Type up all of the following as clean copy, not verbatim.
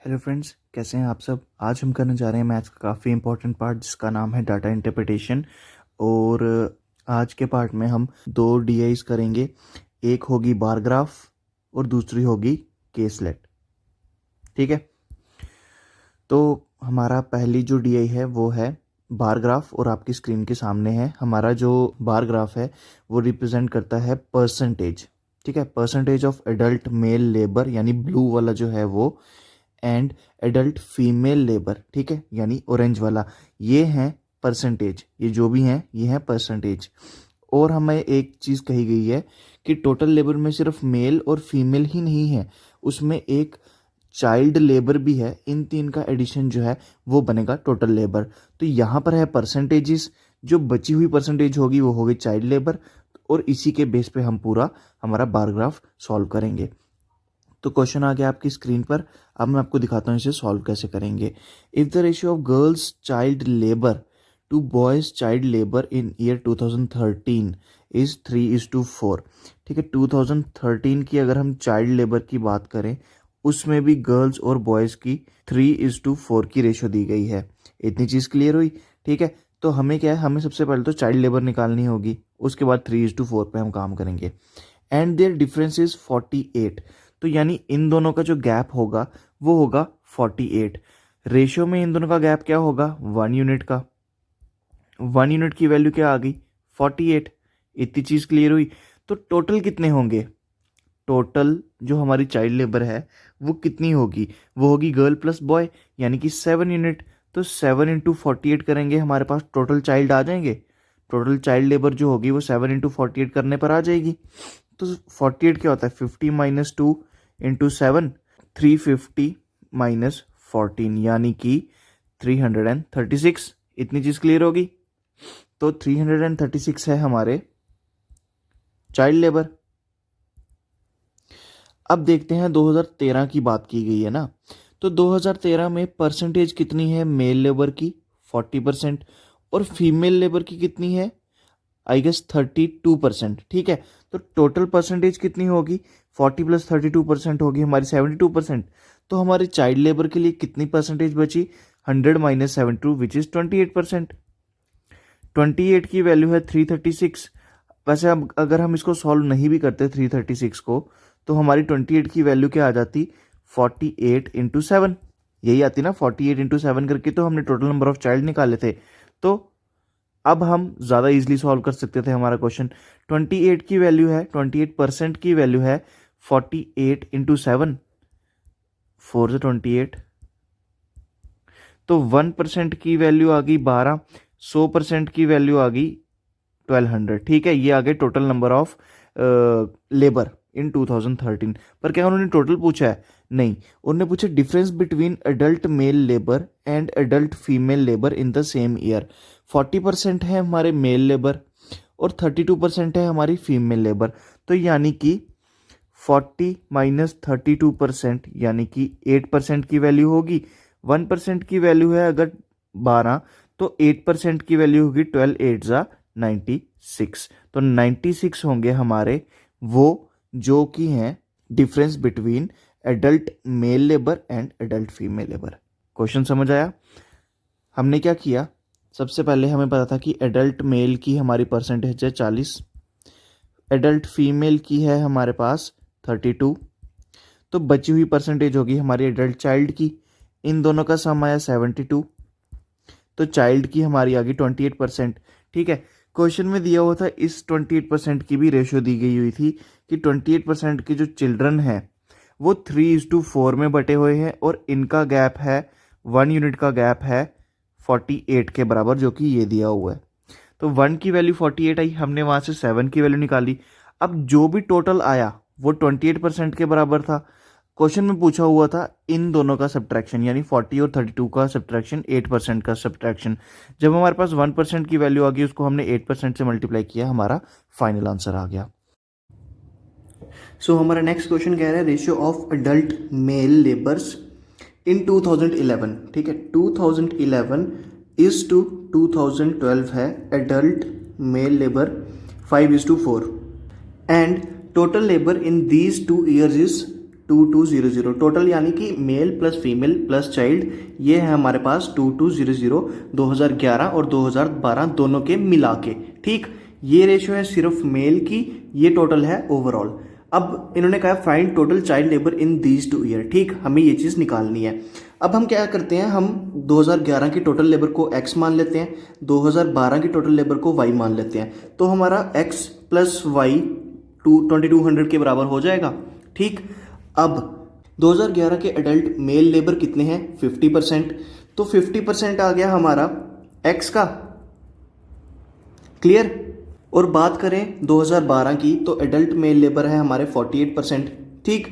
Hello friends, कैसे हैं आप सब। आज हम करने जा रहे हैं मैथ्स का काफ़ी इंपॉर्टेंट पार्ट जिसका नाम है डाटा इंटरप्रिटेशन। और आज के पार्ट में हम दो डीआईज करेंगे। एक होगी बार ग्राफ और दूसरी होगी केसलेट। ठीक है, तो हमारा पहली जो डीआई है वो है बार ग्राफ और आपकी स्क्रीन के सामने है। हमारा जो बार ग्राफ है वो रिप्रेजेंट करता है परसेंटेज। ठीक है, percentage of adult male labour यानी ब्लू वाला जो है वो, एंड एडल्ट फीमेल लेबर, ठीक है, यानी ऑरेंज वाला। ये हैं परसेंटेज, ये जो भी हैं ये हैं परसेंटेज। और हमें एक चीज़ कही गई है कि टोटल लेबर में सिर्फ मेल और फीमेल ही नहीं है, उसमें एक चाइल्ड लेबर भी है। इन तीन का एडिशन जो है वो बनेगा टोटल लेबर। तो यहाँ पर है परसेंटेजेस, जो बची हुई परसेंटेज होगी वो होगी चाइल्ड लेबर, और इसी के बेस पे हम पूरा हमारा बार ग्राफ सॉल्व करेंगे। तो क्वेश्चन आ गया आपकी स्क्रीन पर। अब मैं आपको दिखाता हूँ इसे सॉल्व कैसे करेंगे। If the ratio of girls child labour to boys child labour in year 2013 is 3:4। ठीक है, 2013 की अगर हम चाइल्ड लेबर की बात करें उसमें भी गर्ल्स और बॉयज़ की 3:4 की रेशियो दी गई है। इतनी चीज़ क्लियर हुई। ठीक है, तो हमें क्या है, हमें सबसे पहले तो चाइल्ड लेबर निकालनी होगी, उसके बाद 3:4 पे हम काम करेंगे। And their difference is 48। तो यानी इन दोनों का जो गैप होगा वो होगा 48। रेशियो में इन दोनों का गैप क्या होगा, 1 यूनिट का। 1 यूनिट की वैल्यू क्या आ गई, 48। इतनी चीज़ क्लियर हुई। तो टोटल कितने होंगे, टोटल जो हमारी चाइल्ड लेबर है वो कितनी होगी, वो होगी गर्ल प्लस बॉय यानी कि 7 यूनिट। तो 7 × 48 करेंगे, हमारे पास टोटल चाइल्ड आ जाएंगे। टोटल चाइल्ड लेबर जो होगी वो 7 × 48 करने पर आ जाएगी। तो 48 क्या होता है, 50 - 2 × 7, 350 - 14 यानी कि 336। इतनी चीज़ क्लियर होगी। तो 336 है हमारे चाइल्ड लेबर। अब देखते हैं 2013 की बात की गई है ना, तो 2013 में परसेंटेज कितनी है मेल लेबर की, 40%, और फीमेल लेबर की कितनी है, आई गेस 32%। ठीक है, तो टोटल परसेंटेज कितनी होगी, 40 + 32% होगी हमारी 72%। तो हमारी चाइल्ड लेबर के लिए कितनी परसेंटेज बची, 100 - 72 विच इज़ 28%। 28 की वैल्यू है 336। वैसे अब अगर हम इसको सॉल्व नहीं भी करते 336 को, तो हमारी 28 की वैल्यू क्या आ जाती, 48 × 7, यही आती ना, 48 × 7 करके तो हमने टोटल नंबर ऑफ चाइल्ड निकाले थे। तो अब हम ज़्यादा इजीली सॉल्व कर सकते थे हमारा क्वेश्चन। 28 की वैल्यू है, 28% की वैल्यू है 48 × 7, 4 से 28। तो 1% की वैल्यू आ गई 12, 100% की वैल्यू आ गई 1200। ठीक है, ये आ गए total number of labour in 2013। पर क्या उन्होंने टोटल पूछा है, नहीं, उन्होंने पूछा difference between adult male labour and adult female labour in the same year. 40% है हमारे मेल लेबर और 32% है हमारी फीमेल लेबर। तो यानी कि 40 - 32% यानी कि 8% की वैल्यू होगी। 1% की वैल्यू है अगर 12, तो 8% की वैल्यू होगी 12 × 8 = 96। तो 96 होंगे हमारे वो जो कि हैं difference between adult male labour and adult female labour. Question समझ आया। हमने क्या किया, सबसे पहले हमें पता था कि एडल्ट मेल की हमारी परसेंटेज है 40, एडल्ट फीमेल की है हमारे पास 32, तो बची हुई परसेंटेज होगी हमारी एडल्ट चाइल्ड की। इन दोनों का सम आया 72, तो चाइल्ड की हमारी आ गई 28%। ठीक है, क्वेश्चन में दिया हुआ था इस 28% की भी रेशियो दी गई हुई थी कि 28% के जो चिल्ड्रन हैं वो 3:4 में बटे हुए हैं और इनका गैप है 1 यूनिट का गैप है 48 के बराबर, जो कि ये दिया हुआ है। तो 1 की वैल्यू 48 आई, हमने वहाँ से 7 की वैल्यू निकाली। अब जो भी टोटल आया वो 28% के बराबर था। क्वेश्चन में पूछा हुआ था इन दोनों का सब्ट्रैक्शन, यानी 40 और 32 का सब्ट्रैक्शन, 8% का सब्ट्रैक्शन। जब हमारे पास 1% की वैल्यू आ गई उसको हमने 8% से मल्टीप्लाई किया, हमारा फाइनल आंसर आ गया। सो हमारा नेक्स्ट क्वेश्चन कह रहा है ratio of adult male labours in 2011। ठीक है, 2011 इज टू 2012 है adult male labour 5:4 and total labour in these 2 years is 2200 total, यानी कि male plus female plus child, ये है हमारे पास 2200 2011 और 2012 दोनों के मिला के। ठीक, ये रेशियो है सिर्फ मेल की, ये टोटल है ओवरऑल। अब इन्होंने कहा find total child labour in these 2 year. ठीक, हमें ये चीज़ निकालनी है। अब हम क्या करते हैं, हम 2011 की टोटल लेबर को x मान लेते हैं, 2012 की टोटल लेबर को y मान लेते हैं, तो हमारा x प्लस वाई 2200 के बराबर हो जाएगा। ठीक, अब 2011 के एडल्ट मेल लेबर कितने हैं, 50%, तो 50% आ गया हमारा x का। क्लियर। और बात करें 2012 की, तो एडल्ट मेल लेबर है हमारे 48%। ठीक,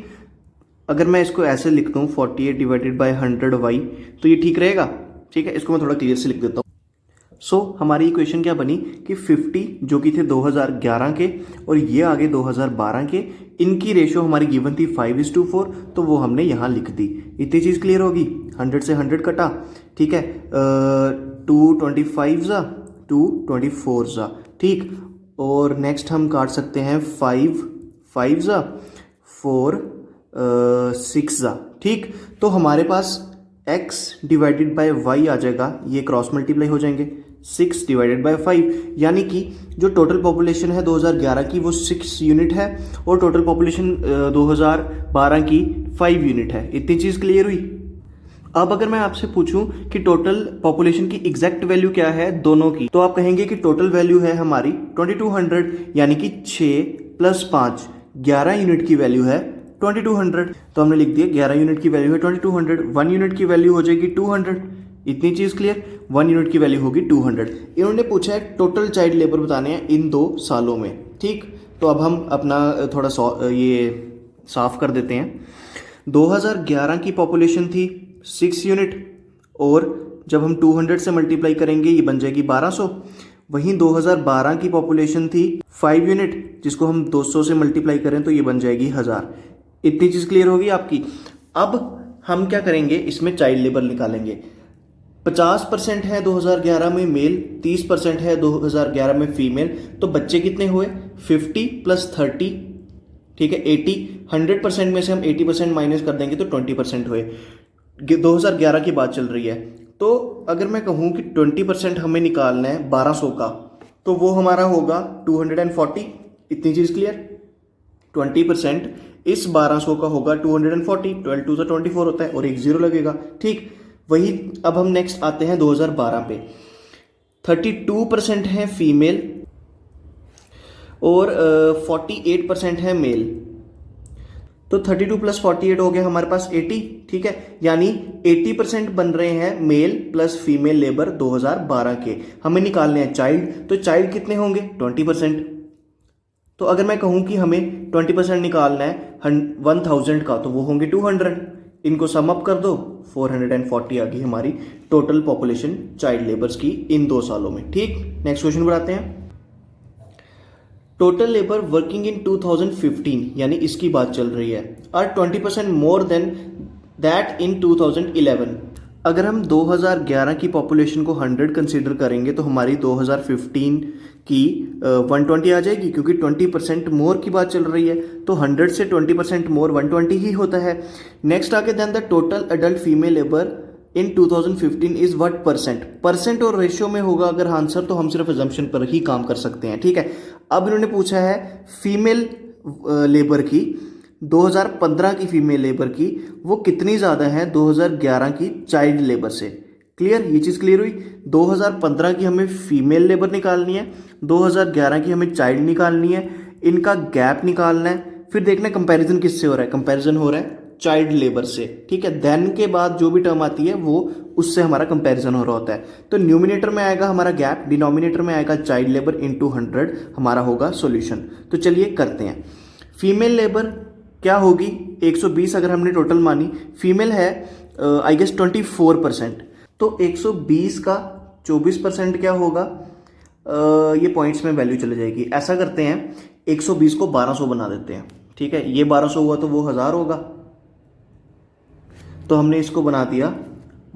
अगर मैं इसको ऐसे लिख दूं 48 डिवाइडेड बाय 100y, तो ये ठीक रहेगा। ठीक है, इसको मैं थोड़ा क्लियर से लिख देता हूँ। सो हमारी इक्वेशन क्या बनी कि 50 जो कि थे 2011 के और ये आगे 2012 के, इनकी रेशियो हमारी गिवन थी 5:4, तो वो हमने यहाँ लिख दी। इतनी चीज़ क्लियर होगी। 100 से 100 कटा। ठीक है, 225 ज़ा 224 ज़ा। ठीक, और नेक्स्ट हम काट सकते हैं 5 ज़ा 4 6 ज़ा। ठीक, तो हमारे पास x डिवाइडेड बाय y आ जाएगा, ये क्रॉस मल्टीप्लाई हो जाएंगे 6 डिवाइडेड बाय 5, यानी कि जो टोटल पॉपुलेशन है 2011 की वो 6 यूनिट है और टोटल पॉपुलेशन 2012 की 5 यूनिट है। इतनी चीज़ क्लियर हुई। अब अगर मैं आपसे पूछूं कि टोटल पॉपुलेशन की एग्जैक्ट वैल्यू क्या है दोनों की, तो आप कहेंगे कि टोटल वैल्यू है हमारी 2200, यानी कि 6 + 5 11 यूनिट की वैल्यू है 2200। तो हमने लिख दिया 11 यूनिट की वैल्यू है 2200, 1 यूनिट की वैल्यू हो जाएगी 200। इतनी चीज़ क्लियर, 1 यूनिट की वैल्यू होगी 200। इन्होंने पूछा है टोटल चाइल्ड लेबर बताने हैं इन 2 सालों में। ठीक, तो अब हम अपना थोड़ा ये साफ कर देते हैं। 2011 की पॉपुलेशन थी 6 यूनिट, और जब हम 200 से मल्टीप्लाई करेंगे ये बन जाएगी 1200। वहीं 2012 की पॉपुलेशन थी 5 यूनिट, जिसको हम 200 से मल्टीप्लाई करें तो ये बन जाएगी 1000। इतनी चीज़ क्लियर होगी आपकी। अब हम क्या करेंगे, इसमें चाइल्ड लेबर निकालेंगे। 50% है 2011 में मेल, 30% है 2011 में फीमेल, तो बच्चे कितने हुए 50 + 30। ठीक है, 80। 100% में से हम 80% माइनस कर देंगे तो 20% हुए। 2011 की बात चल रही है, तो अगर मैं कहूँ कि 20% हमें निकालना है 1200 का, तो वो हमारा होगा 240। इतनी चीज़ क्लियर। 20% इस 1200 का होगा 240, 12 2 24 होता है और एक 0 लगेगा। ठीक, वही अब हम नेक्स्ट आते हैं 2012 पे। 32% है फीमेल और 48% है मेल, तो 32 + 48 हो गया हमारे पास 80। ठीक है, यानी 80% बन रहे हैं मेल प्लस फीमेल लेबर 2012 के। हमें निकालने हैं चाइल्ड, तो चाइल्ड कितने होंगे 20%। तो अगर मैं कहूं कि हमें 20% निकालना है 1000 का, तो वो होंगे 200। इनको सम अप कर दो, 440 आ गई हमारी टोटल पॉपुलेशन चाइल्ड लेबर्स की इन 2 सालों में। ठीक, नेक्स्ट क्वेश्चन बढ़ाते हैं। टोटल लेबर वर्किंग इन 2015, यानी इसकी बात चल रही है, are 20% more than that in 2011। अगर हम 2011 की पॉपुलेशन को 100 कंसीडर करेंगे तो हमारी 2015 की 120 आ जाएगी, क्योंकि 20% मोर की बात चल रही है, तो 100 से 20% मोर 120 ही होता है। नेक्स्ट आगे, then the total adult female labour in 2015 is what percent. Percent और रेशियो में होगा अगर आंसर, तो हम सिर्फ एजम्पशन पर ही काम कर सकते हैं। ठीक है, अब इन्होंने पूछा है फीमेल लेबर की, 2015 की फीमेल लेबर की वो कितनी ज़्यादा है 2011 की चाइल्ड लेबर से। क्लियर, ये चीज़ क्लियर हुई। 2015 की हमें फीमेल लेबर निकालनी है, 2011 की हमें चाइल्ड निकालनी है, इनका गैप निकालना है, फिर देखना है कंपैरिजन किससे हो रहा है। कंपैरिजन हो रहा है चाइल्ड लेबर से। ठीक है, देन के बाद जो भी टर्म आती है वो उससे हमारा कंपैरिजन हो रहा होता है। तो न्यूमिनेटर में आएगा हमारा गैप, डिनोमिनेटर में आएगा चाइल्ड लेबर इनटू 100, हमारा होगा सॉल्यूशन। तो चलिए करते हैं। फीमेल लेबर क्या होगी 120 अगर हमने टोटल मानी, फीमेल है आई गेस 24%, तो 120 का 24% क्या होगा, ये पॉइंट्स में वैल्यू चले जाएगी। ऐसा करते हैं 120 को 1200 बना देते हैं। ठीक है, ये 1200 हुआ तो वो 1000 होगा, तो हमने इसको बना दिया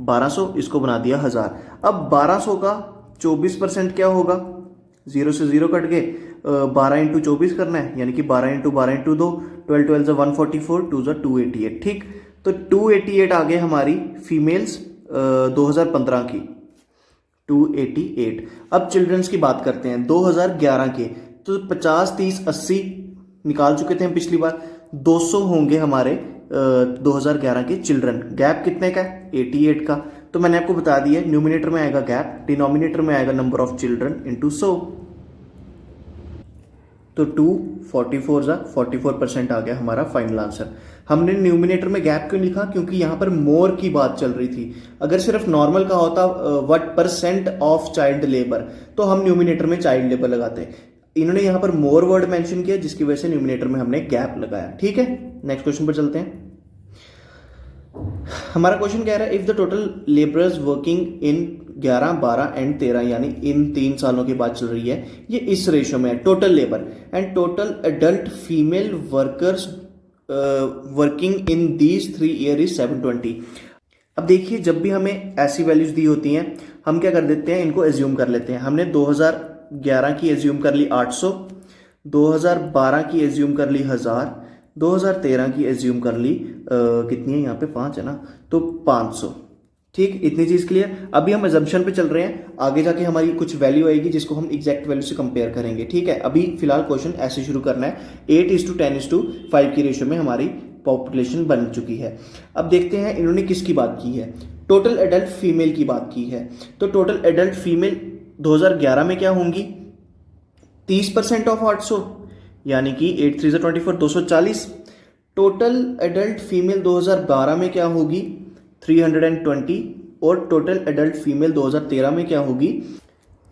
1200, इसको बना दिया 1000। अब 1200 का 24% क्या होगा जीरो से जीरो कट गए, 12 × 24 करना है, यानी कि 12 × 12 × 2, 12 12 144, 2 288। ठीक, तो 288 आ गए हमारी फीमेल्स 2015 की, 288। अब चिल्ड्रंस की बात करते हैं 2011 के, तो 50 30 80 निकाल चुके थे हम पिछली बार, 200 होंगे हमारे 2011 के चिल्ड्रन। गैप कितने का है? 88 का। तो मैंने आपको बता दिया, न्यूमिनेटर में आएगा गैप, डिनोमिनेटर में आएगा नंबर ऑफ चिल्ड्रन इंटू 100। तो 44% आ गया हमारा फाइनल आंसर। हमने न्यूमिनेटर में गैप क्यों लिखा? क्योंकि यहाँ पर मोर की बात चल रही थी। अगर सिर्फ नॉर्मल का होता what percent of child labour, तो हम न्यूमिनेटर में चाइल्ड लेबर लगाते। इन्होंने यहाँ पर मोर वर्ड मेंशन किया, जिसकी वजह से न्यूमिनेटर में हमने गैप लगाया। ठीक है, नेक्स्ट क्वेश्चन पर चलते हैं। हमारा क्वेश्चन कह रहा है if the total labourers working in 11 12 and 13, यानी इन 3 सालों की बात चल रही है, ये इस रेशो में है, total labour and total adult female workers working in these 3 year is 720। अब देखिए, जब भी हमें ऐसी वैल्यूज दी होती हैं, हम क्या कर देते हैं, इनको एज्यूम कर लेते हैं। हमने 2011 की एज्यूम कर ली 800, 2012 की एज्यूम कर ली 1000, 2013 की एज्यूम कर ली कितनी है, यहाँ पे 5 है ना, तो 500। ठीक, इतनी चीज क्लियर। अभी हम एजम्पशन पे चल रहे हैं, आगे जाके हमारी कुछ वैल्यू आएगी जिसको हम एग्जैक्ट वैल्यू से कंपेयर करेंगे। ठीक है, अभी फिलहाल क्वेश्चन ऐसे शुरू करना है। 8:10:5 की रेशियो में हमारी पॉपुलेशन बन चुकी है। अब देखते हैं इन्होंने किसकी बात की है, टोटल एडल्ट फीमेल की बात की है। तो टोटल एडल्ट फीमेल 2011 में क्या होंगी, 30% ऑफ 800, यानी कि 8 3 24, 240। टोटल एडल्ट फीमेल 2012 में क्या होगी, 320। और टोटल एडल्ट फीमेल 2013 में क्या होगी,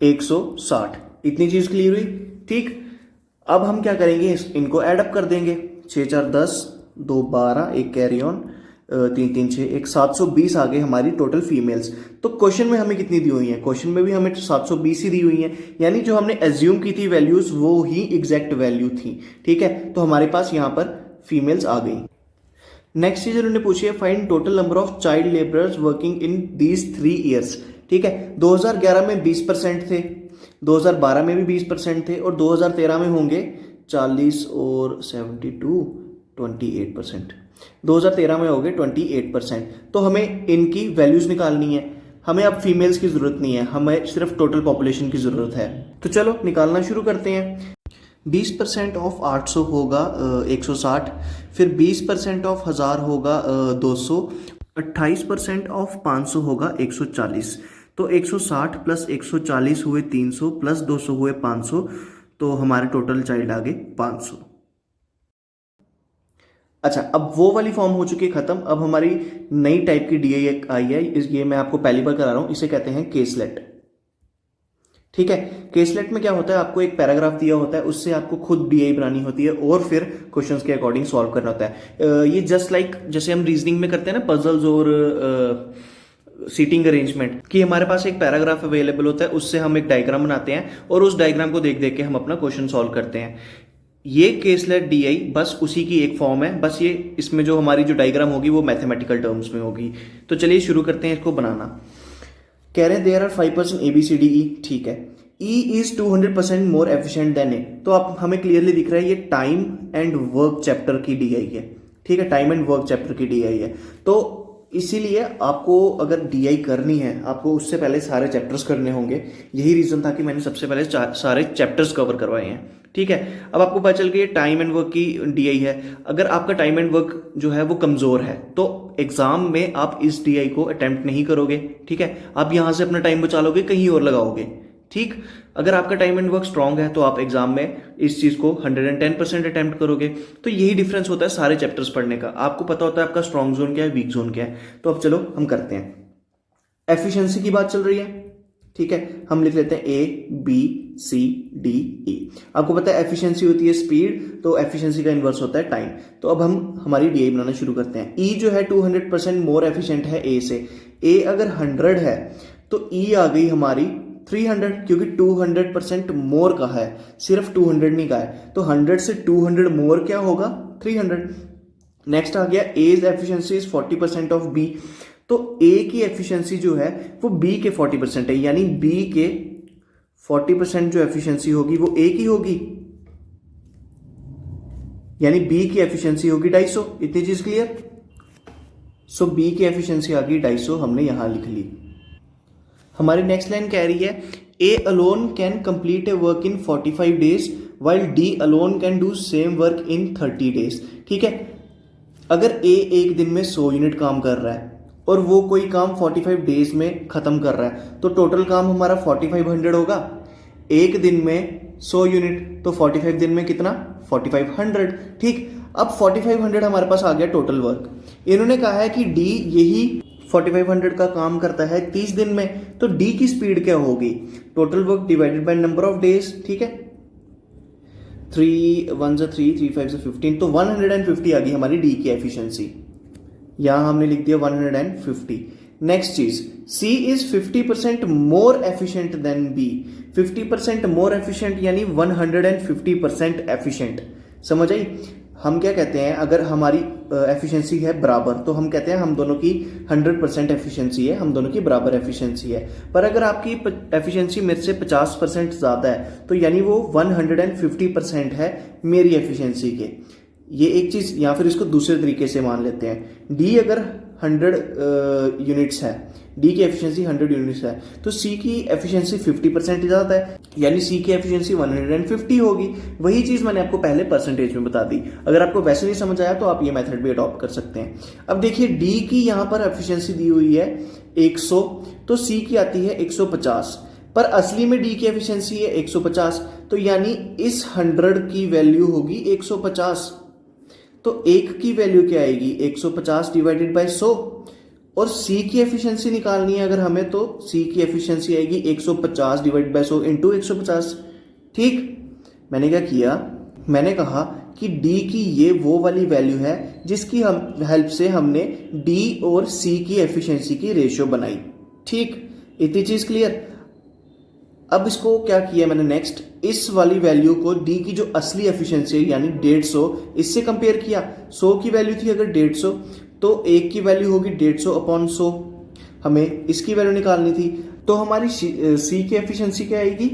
160। इतनी चीज क्लियर हुई। ठीक, अब हम क्या करेंगे, इनको एडअप कर देंगे। 6 4 10, 2 12, एक कैरी ऑन, 3 3 6, एक 720 आ गए हमारी टोटल फीमेल्स। तो क्वेश्चन में हमें कितनी दी हुई है, क्वेश्चन में भी हमें 720 ही दी हुई है, यानी जो हमने एज्यूम की थी वैल्यूज वो ही एग्जैक्ट वैल्यू थी। ठीक है, तो हमारे पास यहाँ पर फीमेल्स आ गई। नेक्स्ट चीज उन्होंने पूछी है find total number of child labourers working in these 3 years. ठीक है, 2011 में 20% थे, 2012 में भी 20% थे, और 2013 में होंगे 40 और 72 28%। 2013 में हो गए 28%। तो हमें इनकी वैल्यूज निकालनी है। हमें अब फीमेल्स की जरूरत नहीं है, हमें सिर्फ टोटल पॉपुलेशन की जरूरत है। तो चलो निकालना शुरू करते हैं। 20% ऑफ 800 होगा 160, फिर 20% ऑफ 1000 होगा 200, 28% ऑफ 500 होगा 140। तो 160 प्लस 140 हुए 300, प्लस 200 हुए 500, तो हमारे टोटल चाइल्ड आ गए 500। अच्छा, अब वो वाली फॉर्म हो चुकी है खत्म। अब हमारी नई टाइप की डीआई आई है, ये मैं आपको पहली बार करा रहा हूं, इसे कहते हैं केसलेट। ठीक है, केसलेट में क्या होता है, आपको एक पैराग्राफ दिया होता है, उससे आपको खुद डीआई बनानी होती है और फिर क्वेश्चंस के अकॉर्डिंग सॉल्व करना होता है। ये जस्ट लाइक जैसे हम रीजनिंग में करते हैं ना, पजल्स और सीटिंग अरेंजमेंट, कि हमारे पास एक पैराग्राफ अवेलेबल होता है, उससे हम एक डायग्राम बनाते हैं और उस डायग्राम को देख देख के हम अपना क्वेश्चन सॉल्व करते हैं। ये केसलेट डीआई बस उसी की एक फॉर्म है, बस ये इसमें जो हमारी जो डायग्राम होगी वो मैथमेटिकल टर्म्स में होगी। तो चलिए शुरू करते हैं इसको बनाना। कह रहे हैं देयर आर 5% ABCDE। ठीक है, E is 200% more efficient than A. तो आप हमें क्लियरली दिख रहा है ये टाइम एंड वर्क चैप्टर की डीआई है। ठीक है, टाइम एंड वर्क चैप्टर की डीआई है। तो इसीलिए आपको अगर डीआई करनी है, आपको उससे पहले सारे चैप्टर्स करने होंगे। यही रीजन था कि मैंने सबसे पहले सारे चैप्टर्स कवर करवाए हैं। ठीक है, अब आपको पता चल गया टाइम एंड वर्क की डीआई है। अगर आपका टाइम एंड वर्क जो है वो कमजोर है तो एग्जाम में आप इस डीआई को अटेम्प्ट नहीं करोगे। ठीक है, आप यहां से अपना टाइम बचा लोगे, कहीं और लगाओगे। ठीक, अगर आपका टाइम एंड वर्क स्ट्रांग है तो आप एग्जाम में इस चीज को 110% अटेम्प्ट करोगे। तो यही डिफरेंस होता है सारे चैप्टर्स पढ़ने का, आपको पता होता है आपका स्ट्रांग जोन क्या है, वीक जोन क्या है। तो अब चलो हम करते हैं। एफिशिएंसी की बात चल रही है। ठीक है, हम लिख लेते हैं ABCDE। आपको पता है एफिशिएंसी होती है स्पीड, तो एफिशिएंसी का इनवर्स होता है टाइम। तो अब हम हमारी डीआई बनाना शुरू करते हैं। E जो है 200% मोर एफिशिएंट है A से। A अगर 100 है तो E आ गई हमारी 300, क्योंकि 200% मोर का है, सिर्फ 200 नहीं का है। तो 100 से 200 मोर क्या होगा, 300। नेक्स्ट आ गया A's efficiency is 40% of B। तो A की एफिशिएंसी जो है वो B के 40% है, यानी B के 40% जो एफिशिएंसी होगी वो ए की होगी, यानी बी की एफिशिएंसी होगी 250। इतनी चीज क्लियर। सो बी की एफिशिएंसी आ गई 250, हमने यहां लिख ली। हमारी नेक्स्ट लाइन कह रही है A alone can complete A work in 45 days while D alone can do same work in 30 days. ठीक है, अगर ए एक दिन में 100 यूनिट काम कर रहा है और वो कोई काम 45 डेज में खत्म कर रहा है, तो टोटल काम हमारा 4500 होगा। एक दिन में 100 यूनिट, तो 45 दिन में कितना, 4500। ठीक, अब 4500 हमारे पास आ गया टोटल वर्क। इन्होंने कहा है कि डी यही 4500 का काम करता है 30 दिन में, तो डी की स्पीड क्या होगी, total work divided by number of days. ठीक है, 3 1 3 3 5 15, तो 150 आ गई हमारी डी की एफिशिएंसी। यहां हमने लिख दिया 150। नेक्स्ट चीज, C is 50% more efficient than B. 50% more efficient यानी 150% एफिशिएंट। समझ आई। हम क्या कहते हैं, अगर हमारी एफिशिएंसी है बराबर, तो हम कहते हैं हम दोनों की 100% एफिशिएंसी है, हम दोनों की बराबर एफिशिएंसी है। पर अगर आपकी एफिशिएंसी मेरे से 50% ज्यादा है, तो यानी वो 150% है मेरी एफिशिएंसी के। ये एक चीज, या फिर इसको दूसरे तरीके से मान लेते हैं, डी अगर 100 यूनिट्स है, डी की एफिशिएंसी 100 यूनिट्स है, तो सी की एफिशिएंसी 50% ज्यादा है, यानी सी की एफिशिएंसी 150 होगी। वही चीज मैंने आपको पहले परसेंटेज में बता दी। अगर आपको वैसे नहीं समझ आया तो आप ये मेथड भी अडॉप्ट कर सकते हैं। अब देखिए, डी की यहां पर एफिशिएंसी दी हुई है 100, तो सी की आती है 150, पर असली में डी की एफिशिएंसी है 150, तो यानी इस 100 की वैल्यू होगी 150। तो एक की वैल्यू क्या आएगी, 150 डिवाइडेड बाय 100। और सी की एफिशिएंसी निकालनी है अगर हमें, तो सी की एफिशिएंसी आएगी 150 डिवाइड बाय 100 इंटू 150। ठीक, मैंने क्या किया, मैंने कहा कि डी की ये वो वाली वैल्यू है जिसकी हम हेल्प से हमने डी और सी की एफिशिएंसी की रेशियो बनाई। ठीक, इतनी चीज क्लियर। अब इसको क्या किया मैंने, नेक्स्ट इस वाली वैल्यू को डी की जो असली एफिशिएंसी है यानी 150, इससे कंपेयर किया। 100 की वैल्यू थी अगर 150, तो एक की वैल्यू होगी 150 अपॉन 100। हमें इसकी वैल्यू निकालनी थी, तो हमारी सी की एफिशिएंसी क्या आएगी,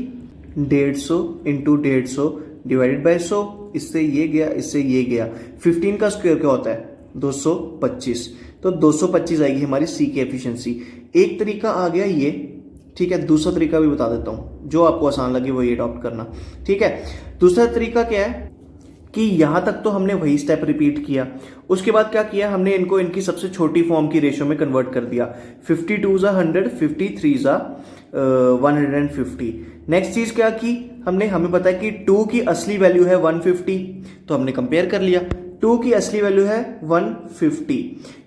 150 इंटू 150 डिवाइडेड बाय 100। इससे ये गया, इससे ये गया। 15 का स्क्वायर क्या होता है, 225, तो 225 आएगी हमारी सी की एफिशिएंसी। एक तरीका आ गया ये। ठीक है, दूसरा तरीका भी बता देता हूं, जो आपको आसान लगे वही अडॉप्ट करना। ठीक है, दूसरा तरीका क्या है कि यहां तक तो हमने वही स्टेप रिपीट किया, उसके बाद क्या किया हमने, इनको इनकी सबसे छोटी फॉर्म की रेशियो में कन्वर्ट कर दिया। 52 जा 100, 53 जा 150। नेक्स्ट चीज क्या की हमने, हमें पता है कि 2 की असली वैल्यू है 150, तो हमने कंपेयर कर लिया। 2 की असली वैल्यू है 150,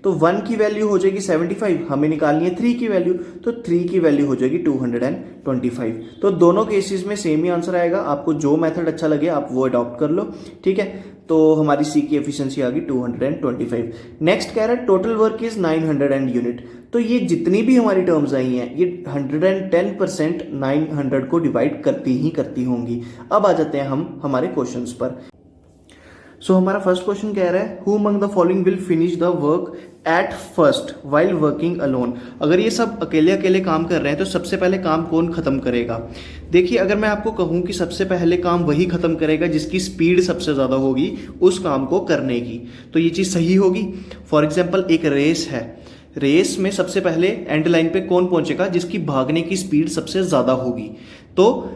तो 1 की वैल्यू हो जाएगी 75, हमें निकालनी है 3 की वैल्यू, तो 3 की वैल्यू हो जाएगी 225। तो दोनों केसेस में सेम ही आंसर आएगा। आपको जो मेथड अच्छा लगे आप वो अडॉप्ट कर लो। ठीक है, तो हमारी सी की एफिशिएंसी आ गई 225। नेक्स्ट कह रहा है टोटल वर्क इज 900 यूनिट। तो ये जितनी भी हमारी टर्म्स आई हैं ये 110% 900 को डिवाइड करती होंगी। अब आ जाते हैं हम हमारे क्वेश्चंस पर। सो हमारा फर्स्ट क्वेश्चन कह रहा है who among the following will finish the work at first while working alone. अगर ये सब अकेले अकेले काम कर रहे हैं तो सबसे पहले काम कौन खत्म करेगा। देखिए, अगर मैं आपको कहूं कि सबसे पहले काम वही खत्म करेगा जिसकी स्पीड सबसे ज्यादा होगी उस काम को करने की, तो ये चीज सही होगी। फॉर एग्जाम्पल एक रेस है, रेस में सबसे पहले एंड लाइन पे कौन पहुंचेगा, जिसकी भागने की स्पीड सबसे ज्यादा होगी। तो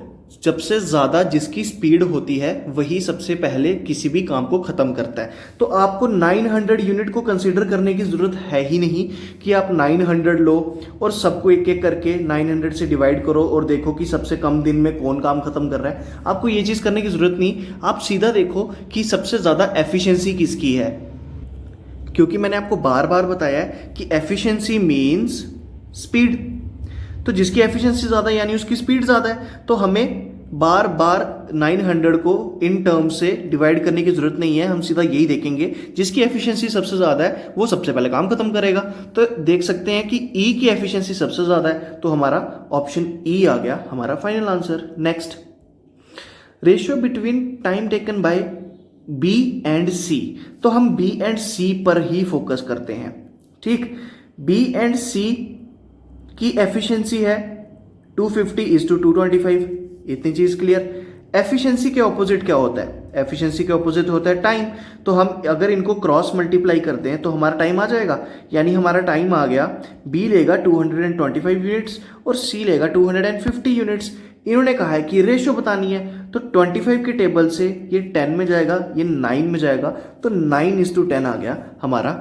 सबसे ज्यादा जिसकी स्पीड होती है वही सबसे पहले किसी भी काम को खत्म करता है। तो आपको 900 यूनिट को कंसीडर करने की जरूरत है ही नहीं कि आप 900 लो और सबको एक एक करके 900 से डिवाइड करो और देखो कि सबसे कम दिन में कौन काम खत्म कर रहा है। आपको ये चीज करने की जरूरत नहीं। आप सीधा देखो कि सबसे ज्यादा एफिशिएंसी किसकी है, क्योंकि मैंने आपको बार बार बताया है कि एफिशिएंसी मींस स्पीड। तो जिसकी एफिशिएंसी ज्यादा यानी उसकी स्पीड ज्यादा है, तो हमें बार बार 900 को इन टर्म से डिवाइड करने की जरूरत नहीं है। हम सीधा यही देखेंगे जिसकी एफिशिएंसी सबसे ज्यादा है वो सबसे पहले काम खत्म करेगा। तो देख सकते हैं कि ई की एफिशिएंसी सबसे ज्यादा है, तो हमारा ऑप्शन ई आ गया हमारा final answer. Next, ratio between time taken by B and C. तो हम बी एंड सी पर ही फोकस करते हैं। ठीक, बी एंड सी की एफिशिएंसी है 250:225, इतनी चीज क्लियर। एफिशिएंसी के ऑपोजिट क्या होता है? एफिशिएंसी के ऑपोजिट होता है टाइम। तो हम अगर इनको क्रॉस मल्टीप्लाई करते हैं तो हमारा टाइम आ जाएगा, यानी हमारा टाइम आ गया, बी लेगा 225 यूनिट्स और सी लेगा 250 यूनिट्स। इन्होंने कहा है कि रेशो बतानी है, तो 25 के टेबल से ये 10 में जाएगा, ये 9 में जाएगा, तो 9:10 आ गया हमारा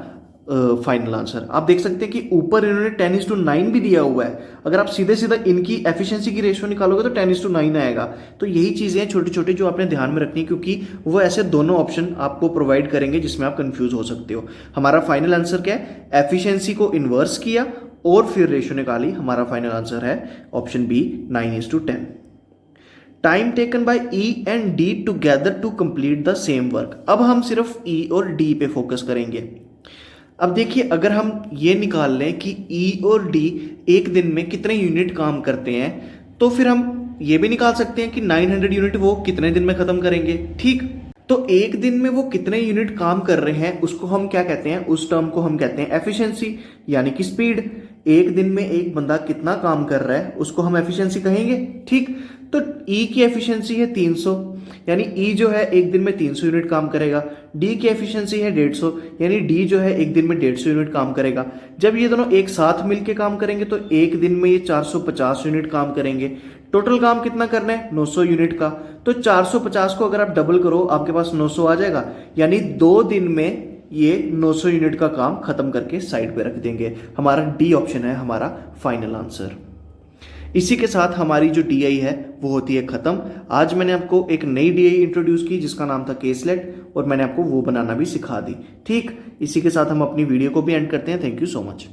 फाइनल आंसर। आप देख सकते हैं कि ऊपर इन्होंने 10:9 भी दिया हुआ है। अगर आप सीधे सीधा इनकी एफिशिएंसी की रेशियो निकालोगे तो 10:9 आएगा। तो यही चीजें हैं छोटी छोटी जो आपने ध्यान में रखनी है, क्योंकि वो ऐसे दोनों ऑप्शन आपको प्रोवाइड करेंगे जिसमें आप कंफ्यूज हो सकते हो। हमारा फाइनल आंसर क्या है? एफिशिएंसी को इन्वर्स किया और फिर रेशियो निकाली। हमारा फाइनल आंसर है option B 9:10। Time taken by E and D together to complete the same work. अब हम सिर्फ ई और डी पे फोकस करेंगे। अब देखिए, अगर हम ये निकाल लें कि ई और डी एक दिन में कितने यूनिट काम करते हैं, तो फिर हम ये भी निकाल सकते हैं कि 900 यूनिट वो कितने दिन में खत्म करेंगे। ठीक, तो एक दिन में वो कितने यूनिट काम कर रहे हैं उसको हम क्या कहते हैं? उस टर्म को हम कहते हैं एफिशिएंसी, यानी कि स्पीड। एक दिन में एक बंदा कितना काम कर रहा है उसको हम एफिशिएंसी कहेंगे। ठीक, तो ई की एफिशिएंसी है 300, यानी ई जो है एक दिन में 300 यूनिट काम करेगा। डी की एफिशिएंसी है 150, यानी डी जो है एक दिन में 150 यूनिट काम करेगा। जब ये दोनों एक साथ मिलकर काम करेंगे तो एक दिन में ये 450 यूनिट काम करेंगे। टोटल काम कितना करना है? 900 यूनिट का। तो 450 को अगर आप डबल करो आपके पास 900 आ जाएगा, यानी 2 दिन में ये 900 यूनिट का काम खत्म करके साइड पे रख देंगे। हमारा डी ऑप्शन है हमारा फाइनल आंसर। इसी के साथ हमारी जो डीआई है वो होती है खत्म। आज मैंने आपको एक नई डीआई इंट्रोड्यूस की जिसका नाम था केसलेट, और मैंने आपको वो बनाना भी सिखा दी। ठीक, इसी के साथ हम अपनी वीडियो को भी एंड करते हैं। Thank you so much.